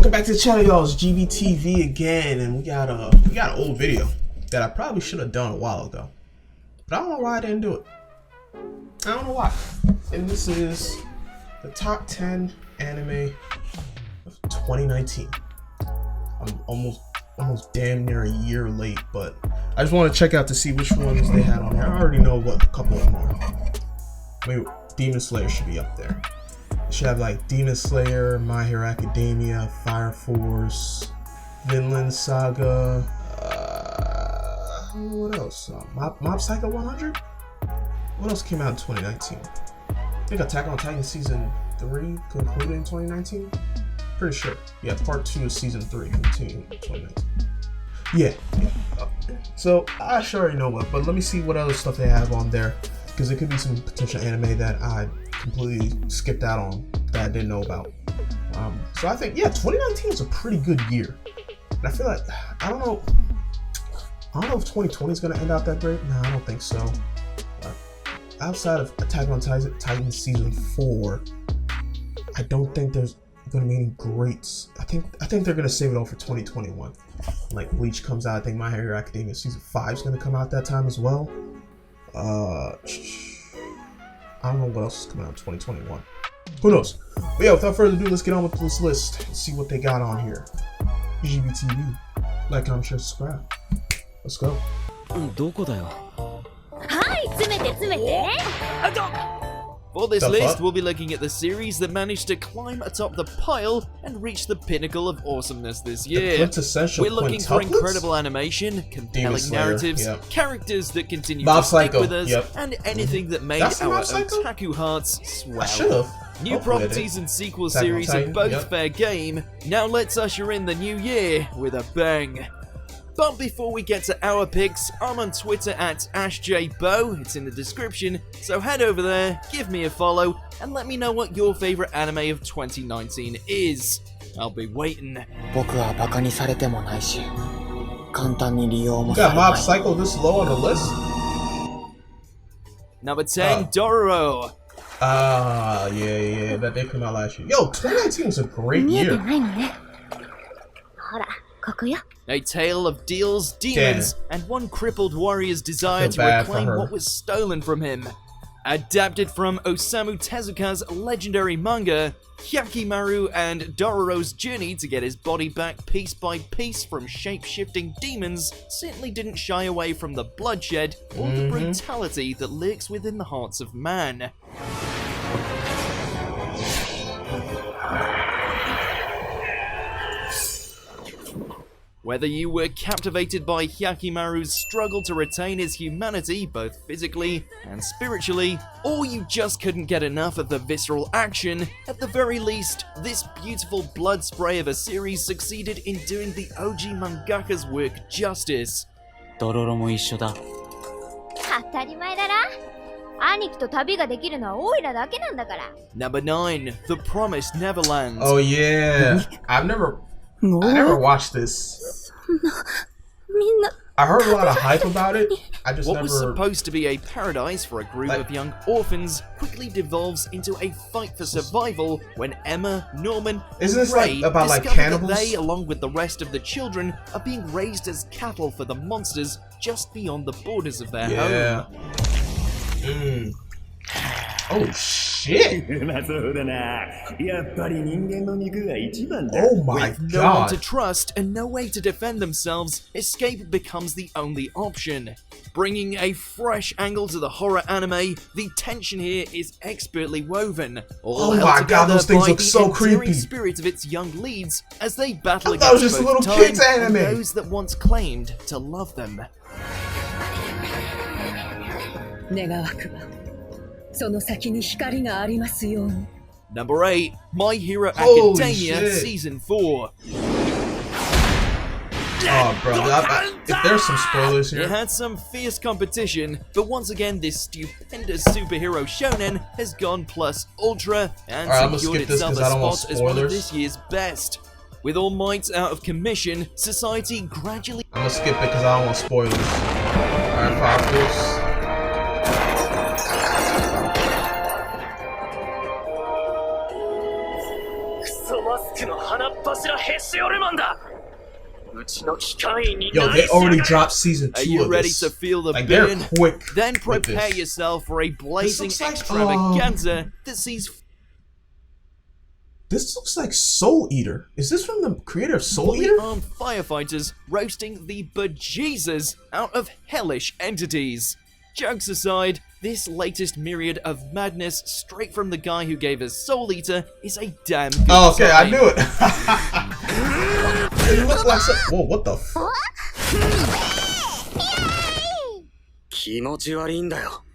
welcome back to the channel, y'all. It's GBTV again, and we got an old video that I probably should have done a while ago, but I don't know why I didn't do it. I don't know why. And this is the top 10 anime of 2019. I'm almost damn near a year late, but I just want to check out to see which ones they had on here. I already know what a couple of them are. Maybe Demon Slayer should be up there. It should have like Demon Slayer, My Hero Academia, Fire Force, Vinland Saga, what else? Mob Psycho 100? What else came out in 2019? I think Attack on Titan Season 3 concluded in 2019? Pretty sure. Yeah, Part 2 of Season 3 continued in 2019. Yeah. So, I sure already know what, but let me see what other stuff they have on there, because it could be some potential anime that I completely skipped out on that I didn't know about. So I think, yeah, 2019 was a pretty good year. And I feel like, I don't know if 2020 is going to end out that great. No, I don't think so. Outside of Attack on Titan Season 4, I don't think there's going to be any greats. I think they're going to save it all for 2021. Like Bleach comes out, I think My Hero Academia Season 5 is going to come out that time as well. I don't know what else is coming out in 2021. Who knows? But yeah, without further ado, let's get on with this list and see what they got on here. GBTV. Like, comment, share, subscribe. Let's go. For this list, we'll be looking at the series that managed to climb atop the pile and reach the pinnacle of awesomeness this year. We're looking for incredible animation, compelling narratives, characters that continue to stick with us, and anything that made our otaku hearts swell. New properties and sequel series are both fair game. Now let's usher in the new year with a bang. But before we get to our picks, I'm on Twitter at AshJBo, it's in the description, so head over there, give me a follow, and let me know what your favourite anime of 2019 is. I'll be waiting. Got Mob Psycho this low on the list? Number 10, Dororo. Yeah, that did come out last year. Yo, 2019 was a great year. A tale of deals, demons, and one crippled warrior's desire to reclaim what was stolen from him. Adapted from Osamu Tezuka's legendary manga, Hyakkimaru and Dororo's journey to get his body back piece by piece from shape-shifting demons certainly didn't shy away from the bloodshed or the brutality that lurks within the hearts of man. Whether you were captivated by Hyakkimaru's struggle to retain his humanity, both physically and spiritually, or you just couldn't get enough of the visceral action, at the very least, this beautiful blood spray of a series succeeded in doing the OG mangaka's work justice. Dororoも一緒だ。当たり前だな。兄貴と旅ができるのはオイラだけなんだから。Number 9, The Promised Neverland. Oh yeah, I never watched this. I heard a lot of hype about it. I just What was supposed to be a paradise for a group of young orphans quickly devolves into a fight for survival when Emma, Norman, and Ray discover that they, along with the rest of the children, are being raised as cattle for the monsters just beyond the borders of their home. Oh shit! Oh my With no one to trust and no way to defend themselves, escape becomes the only option. Bringing a fresh angle to the horror anime, the tension here is expertly woven. All oh my god, those things look so creepy. Spirit of its young leads as they battle against both time and those that once claimed to love them. Number 8, My Hero Academia Season 4. Oh, bro, if there's some spoilers here. It had some fierce competition, but once again, this stupendous superhero shonen has gone plus ultra and secured itself a spot as one of this year's best. With All Might out of commission, society gradually... I'm gonna skip it because I don't want spoilers. Alright, pop this. Yo, they already dropped season 2 Are you of ready this. to feel the like, burn? they're quick. Then prepare yourself for a blazing extravaganza that sees... This looks like Soul Eater. Is this from the creator of Soul Eater? Armed firefighters roasting the bejesus out of hellish entities. Jokes aside, this latest myriad of madness straight from the guy who gave us Soul Eater is a damn good okay, sign. I knew it. It looked like some... Whoa, what the f...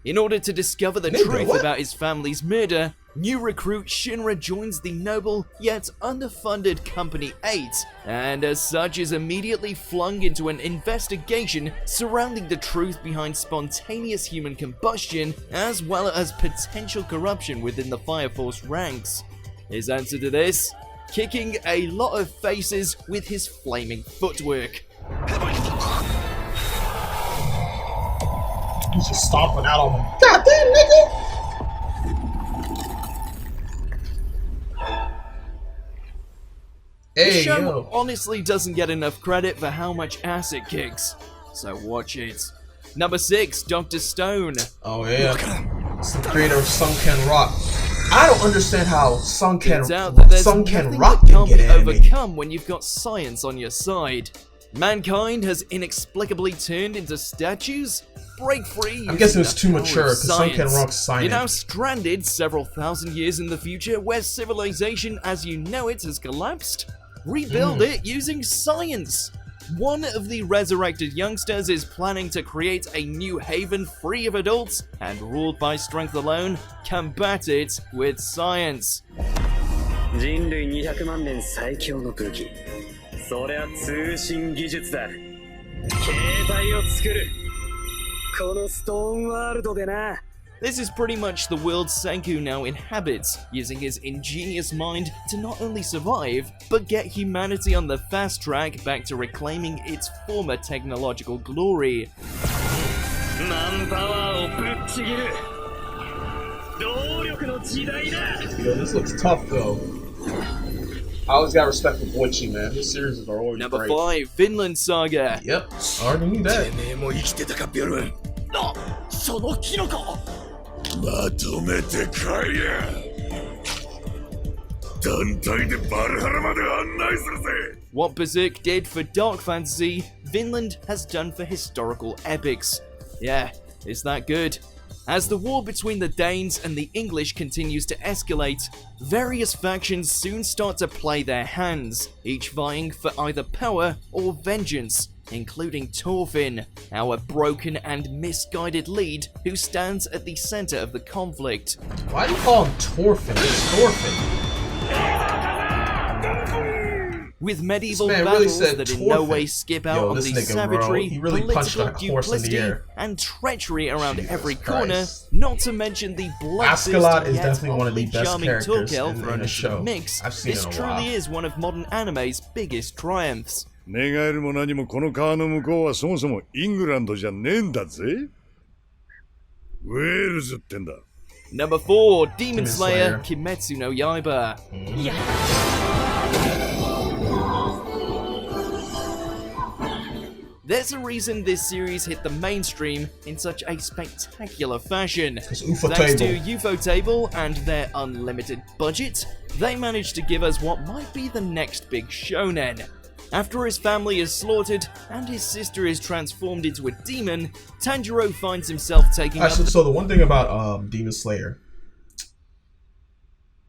In order to discover the truth about his family's murder, new recruit Shinra joins the noble yet underfunded Company 8, and as such is immediately flung into an investigation surrounding the truth behind spontaneous human combustion, as well as potential corruption within the Fire Force ranks. His answer to this? Kicking a lot of faces with his flaming footwork. He's just stomping out on them. Goddamn, nigga! Hey, the show yo. honestly doesn't get enough credit for how much ass it kicks, so watch it. Number 6, Dr. Stone. Oh yeah, it's the creator of Sunken Rock. I don't understand how Sunken Rock can get animated. Overcome when you've got science on your side. Mankind has inexplicably turned into statues. Break free. I'm guessing it's too mature because Sunken Rock's science. You're now stranded several thousand years in the future where civilization as you know it has collapsed. Rebuild it using science. One of the resurrected youngsters is planning to create a new haven free of adults and ruled by strength alone. Combat it with science. 人類200万年最強の武器。そりゃ通信技術だ。携帯を作る。このストーンワールドでな。 This is pretty much the world Senku now inhabits, using his ingenious mind to not only survive, but get humanity on the fast track back to reclaiming its former technological glory. Yo, this looks tough though. I always got respect for Boichi, man. His series are always Number great. 5, Vinland Saga. Yep, I already knew that. まとめて帰れ団体でバルハラまで案内するぜ What Berserk did for dark fantasy, Vinland has done for historical epics. Yeah, it's that good. As the war between the Danes and the English continues to escalate, various factions soon start to play their hands, each vying for either power or vengeance, including Thorfinn, our broken and misguided lead who stands at the center of the conflict. Why do you call him Thorfinn? It's Thorfinn. With medieval really battles said that in Thorfinn. no way skip out on the nigga, savagery, he really punched political that horse in the duplicity, air. and treachery around Jesus every Christ. corner, not to mention the Askeladd is bloodthirsty yet definitely one of the awfully best charming characters Torkel in thrown the into show. the mix. I've seen This it in a truly while. is one of modern anime's biggest triumphs. 願えるも何もこの川の向こうはそもそもイングランドじゃねえんだぜウェールズってんだ Number 4, Demon Slayer. Slayer, Kimetsu no Yaiba. There's a reason this series hit the mainstream in such a spectacular fashion. It's Thanks to Ufotable. Ufotable and their unlimited budget, they managed to give us what might be the next big shonen. After his family is slaughtered and his sister is transformed into a demon, Tanjiro finds himself taking up So the one thing about Demon Slayer,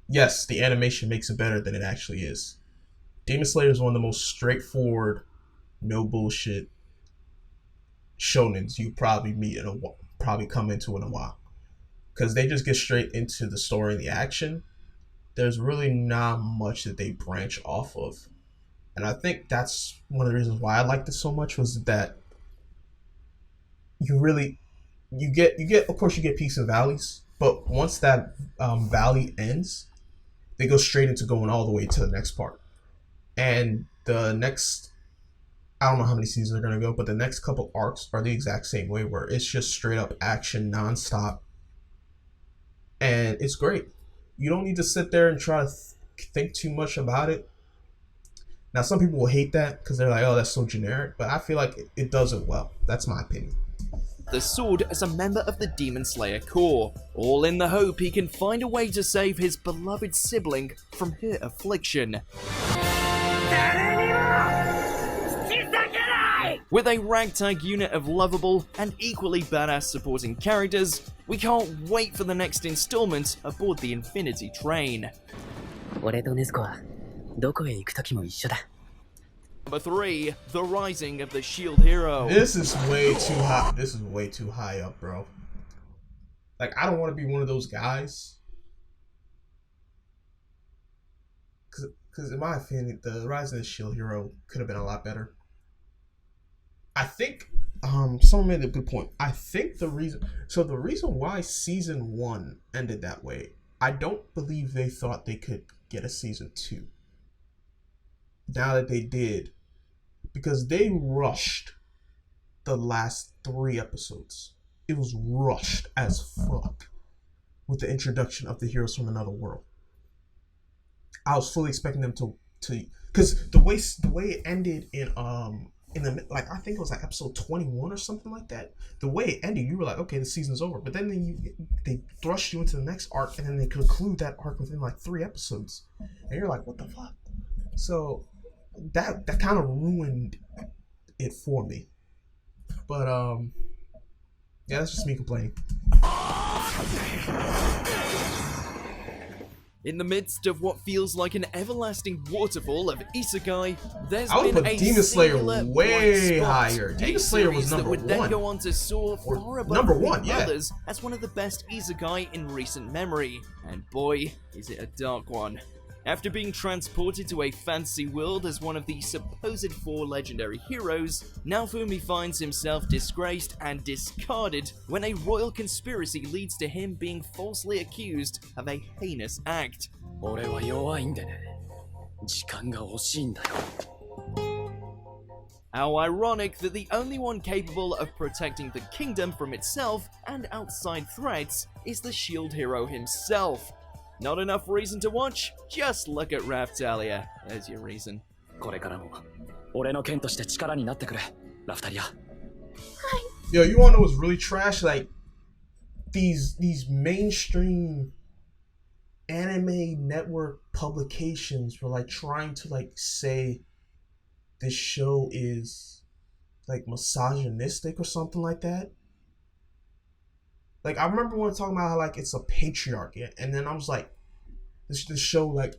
yes, the animation makes it better than it actually is. Demon Slayer is one of the most straightforward, no bullshit shonens you probably come into in a while, because they just get straight into the story and the action. There's really not much that they branch off of, and I think that's one of the reasons why I liked it so much, was that you get of course you get peaks and valleys, but once that valley ends, they go straight into going all the way to the next part. And the next, I don't know how many seasons are going to go, but the next couple arcs are the exact same way, where it's just straight up action nonstop. And it's great. You don't need to sit there and try to think too much about it. Now, some people will hate that because they're like, oh, that's so generic. But I feel like it does it well. That's my opinion. The sword as a member of the Demon Slayer Corps, all in the hope he can find a way to save his beloved sibling from her affliction. With a ragtag unit of lovable and equally badass supporting characters, we can't wait for the next installment aboard the Infinity Train. Number 3, The Rising of the Shield Hero. This is way too high. This is way too high up, bro. Like, I don't want to be one of those guys. Because in my opinion, The Rising of the Shield Hero could have been a lot better. I think someone made a good point. I think the reason why season 1 ended that way, I don't believe they thought they could get a season 2. Now that they did, because they rushed the last 3 episodes. It was rushed as fuck with the introduction of the heroes from another world. I was fully expecting them to because the way it ended in the, like, I think it was like episode 21 or something like that. The way it ended, you were like, okay, the season's over. But then they thrust you into the next arc, and then they conclude that arc within like 3 episodes, and you're like, what the fuck? So that kind of ruined it for me. But yeah, that's just me complaining. In the midst of what feels like an everlasting waterfall of isekai, there's I would been put a Demon Slayer singular way bright spot, higher. Demon Slayer was number that would 1. then go on to soar far above number 1, yeah. others as one of the best isekai in recent memory. And boy, is it a dark one. After being transported to a fantasy world as one of the supposed 4 legendary heroes, Naofumi finds himself disgraced and discarded when a royal conspiracy leads to him being falsely accused of a heinous act. How ironic that the only one capable of protecting the kingdom from itself and outside threats is the shield hero himself. Not enough reason to watch? Just look at Raphtalia. There's your reason. Yo, you wanna know what's really trash? Like, these mainstream anime network publications were like trying to like say this show is like misogynistic or something like that. Like, I remember when talking about how like it's a patriarchy, and then I was like, this show like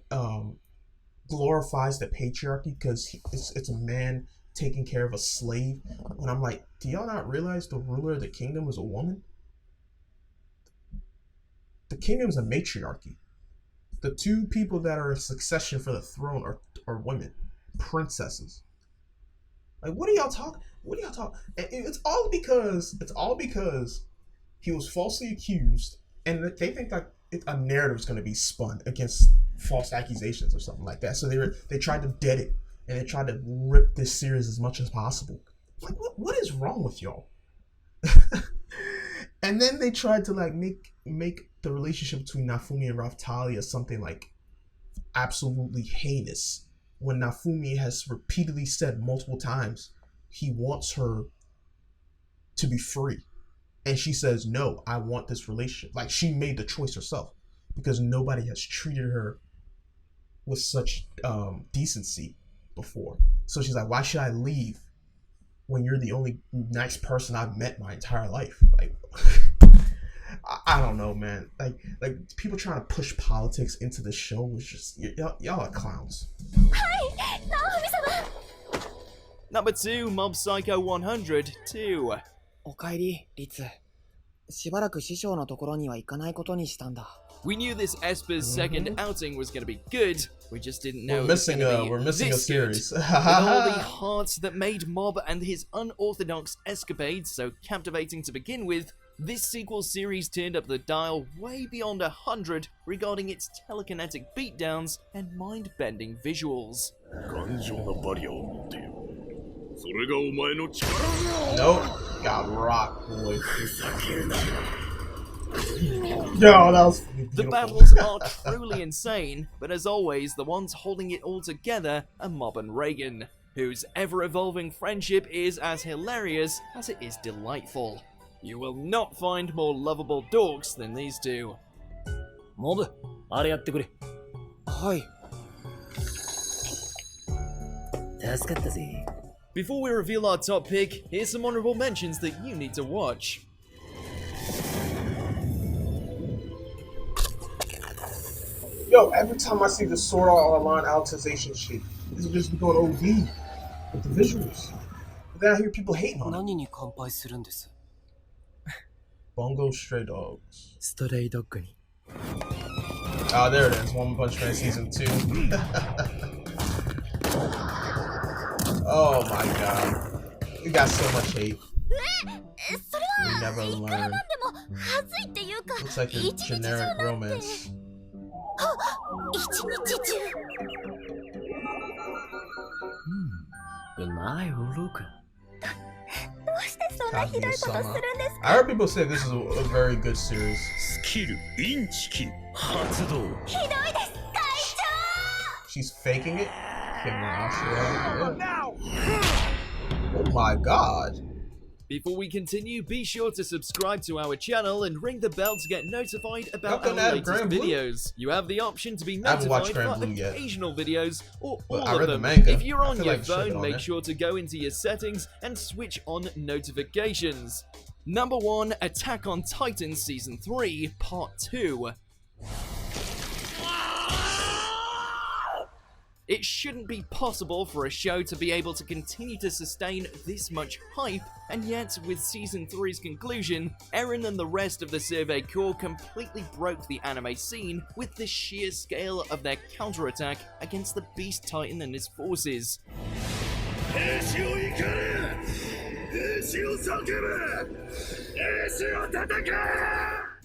glorifies the patriarchy because it's a man taking care of a slave. And I'm like, do y'all not realize the ruler of the kingdom is a woman? The kingdom is a matriarchy. The 2 people that are in succession for the throne are women, princesses. Like, what are y'all talking? It's all because he was falsely accused, and they think that a narrative is going to be spun against false accusations or something like that. So they tried to dead it, and they tried to rip this series as much as possible. Like, what is wrong with y'all? And then they tried to like make the relationship between Naofumi and Raphtalia something like absolutely heinous, when Naofumi has repeatedly said multiple times he wants her to be free. And she says, no, I want this relationship. Like, she made the choice herself because nobody has treated her with such decency before. So she's like, why should I leave when you're the only nice person I've met my entire life? Like, I don't know, man. Like people trying to push politics into the show was just, y'all are clowns. Number 2, Mob Psycho 100 2. おかえり、リツ。しばらく師匠のところには行かないことにしたんだ。We knew this Esper's second outing was going to be good. We just didn't know we're missing a series. With all the hearts that made Mob and his unorthodox escapades so captivating to begin with, this sequel series turned up the dial way beyond 100 regarding its telekinetic beatdowns and mind-bending visuals. Nope, got rocked, boy. Yo, that was the battles are truly insane, but as always, the ones holding it all together are Mob and Reagan, whose ever-evolving friendship is as hilarious as it is delightful. You will not find more lovable dorks than these two. Mob, あれやってくれ。はい。助かったぜ。 Before we reveal our top pick, here's some honorable mentions that you need to watch. Yo, every time I see the Sword Art Online Alicization shit, this is just going OD with the visuals. But then I hear people hating on it. 何に乾杯するんです？ Bungo Stray Dogs. ストレイドッグに。 Oh, there it is. One Punch Man Season 2. Oh my god. We got so much hate. We never learn. Looks like a generic romance. I heard people say this is a very good series. She's faking it? Oh my god. Before we continue, be sure to subscribe to our channel and ring the bell to get notified about our latest videos. You have the option to be notified for occasional videos or all of them. If you're on your phone, make sure to go into your settings and switch on notifications. Number 1, Attack on Titan Season 3, Part 2. It shouldn't be possible for a show to be able to continue to sustain this much hype, and yet, with Season 3's conclusion, Eren and the rest of the Survey Corps completely broke the anime scene with the sheer scale of their counterattack against the Beast Titan and his forces.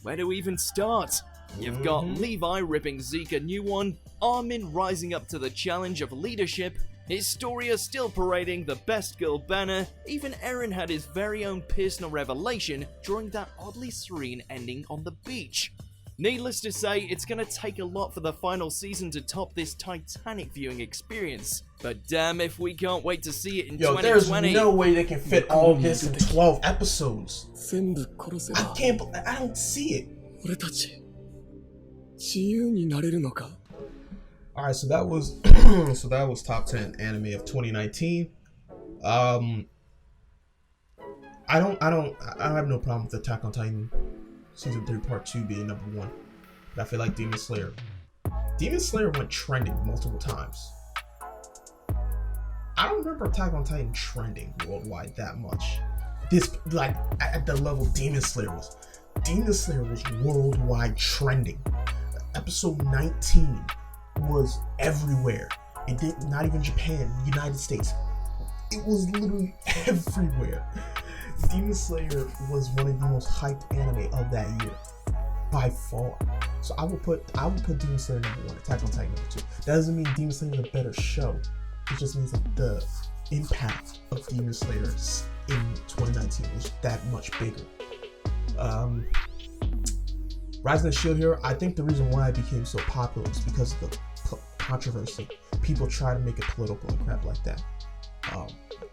Where do we even start? You've got Levi ripping Zeke a new one, Armin rising up to the challenge of leadership, Historia still parading the best girl banner, even Eren had his very own personal revelation during that oddly serene ending on the beach. Needless to say, it's gonna take a lot for the final season to top this titanic viewing experience, but damn if we can't wait to see it in 2020. There's no way they can fit all this in 12 episodes. I don't see it. Alright, so that was top 10 anime of 2019. I have no problem with Attack on Titan Season 3 Part 2 being number 1. But I feel like Demon Slayer went trending multiple times. I don't remember Attack on Titan trending worldwide that much. Like at the level Demon Slayer was. Demon Slayer was worldwide trending. Episode 19 was everywhere. It did not even Japan, United States. It was literally everywhere. Demon Slayer was one of the most hyped anime of that year, by far. So I will put Demon Slayer number 1, Attack on Titan number 2. That doesn't mean Demon Slayer is a better show. It just means that the impact of Demon Slayer in 2019 was that much bigger. Rising the Shield Hero, I think the reason why it became so popular is because of the controversy. People try to make it political and crap like that.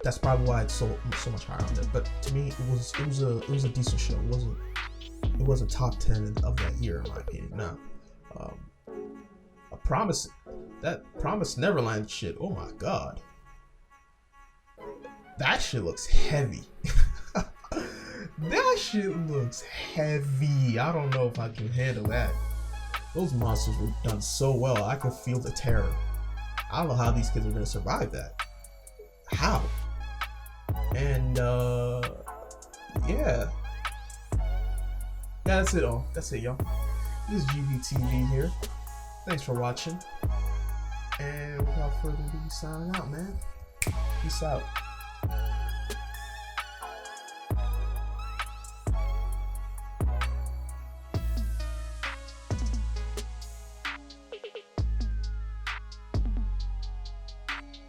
That's probably why it's so much higher on there. But to me, it was a decent show. It wasn't top 10 of that year in my opinion. Now, that Promise Neverland shit. Oh my god, that shit looks heavy. That shit looks heavy. I don't know if I can handle that. Those monsters were done so well. I can feel the terror. I don't know how these kids are gonna survive that. How? And yeah, that's it all. That's it, y'all. This is GVTV here. Thanks for watching. And without further ado, signing out, man. Peace out.